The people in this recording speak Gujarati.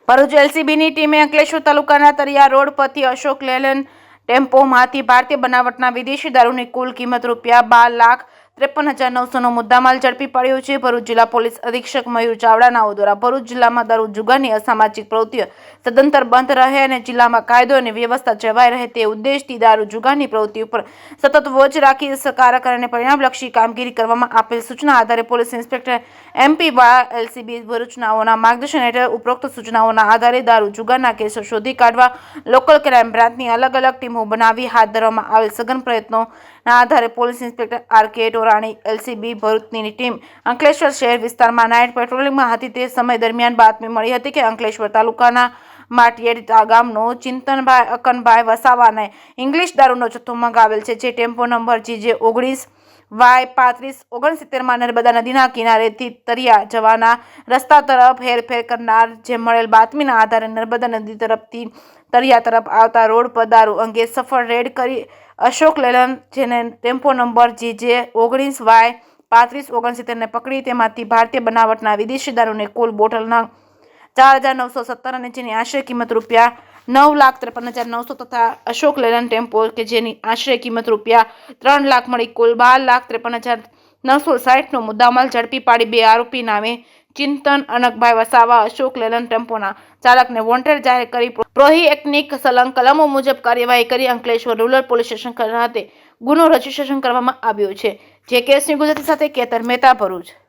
ભરૂચ એલસીબીની ટીમે અંકલેશ્વર તાલુકાના તરિયા રોડ પરથી અશોક લેલેન્ડ ટેમ્પોમાંથી ભારતીય બનાવટના વિદેશી દારૂની કુલ કિંમત ₹2,53,900નો મુદ્દામાલ ઝડપી પાડ્યો છે. ભરૂચ જિલ્લા પોલીસ અધિક્ષક મયુર ચાવડાનાઓ દ્વારા ભરૂચ જિલ્લામાં દારૂ જુગારની અસામાજિક પ્રવૃત્તિઓ સદંતર બંધ રહે અને જિલ્લામાં કાયદો અને વ્યવસ્થા જળવાઈ રહે તે ઉદ્દેશથી દારૂ જુગારની પ્રવૃત્તિ ઉપર સતત વોચ રાખી અસરકારક અને પરિણામલક્ષી કામગીરી કરવામાં આપેલ સૂચના આધારે પોલીસ ઇન્સ્પેક્ટર MP વાળા એલસીબી ભરૂચનાઓના માર્ગદર્શન હેઠળ ઉપરોક્ત સૂચનાઓના આધારે દારૂ જુગારના કેસો શોધી કાઢવા લોકલ ક્રાઇમ બ્રાન્ચની અલગ અલગ ટીમો બનાવી હાથ ધરવામાં આવેલ સઘન પ્રયત્નોના આધારે police inspector RK Torani LCB ભરૂચની ટીમ અંકલેશ્વર શહેર વિસ્તારમાં નાઇટ પેટ્રોલિંગમાં હતી. તે સમય દરમિયાન બાતમી મળી હતી કે અંકલેશ્વર તાલુકાના માટિયેડ ગામનો ચિંતનભાઈ અકનભાઈ વસાવાને ઇંગ્લિશ દારૂનો જથ્થો મંગાવેલ છે, જે tempo number GJ19 Y3569 Narmada નદીના કિનારેથી તરિયા જવાના રસ્તા તરફ હેરફેર કરનાર જે મળેલ બાતમીના આધારે નર્મદા નદી તરફથી તરિયા તરફ આવતા રોડ પર દારૂ અંગે સફળ રેડ કરી અશોક લેલન જેને ટેમ્પો નંબર GJ19 Y3569 ને પકડી તેમાંથી ભારતીય બનાવટના વિદેશી દારૂની કુલ બોટલના 4,917 અને જેની આશરે કિંમત ₹9,53,900 તથા અશોક લેલન ટેમ્પો કે જેની આશરે કિંમત ₹3 લાખ મળી કુલ ₹12,53,960નો મુદ્દામાલ ઝડપી પાડી બે આરોપી નામે ચિંતન અનકભાઈ વસાવા અશોક લેલન ટેમ્પોના ચાલકને વોન્ટેડ જાહેર કરી પ્રોહિએક્ટની કલમો મુજબ કાર્યવાહી કરી અંકલેશ્વર રૂરલ પોલીસ સ્ટેશન ખાતે ગુનો રજીસ્ટ્રેશન કરવામાં આવ્યો છે. જે કેસની ગુજરાતી સાથે કેતર મહેતા ભરૂચ.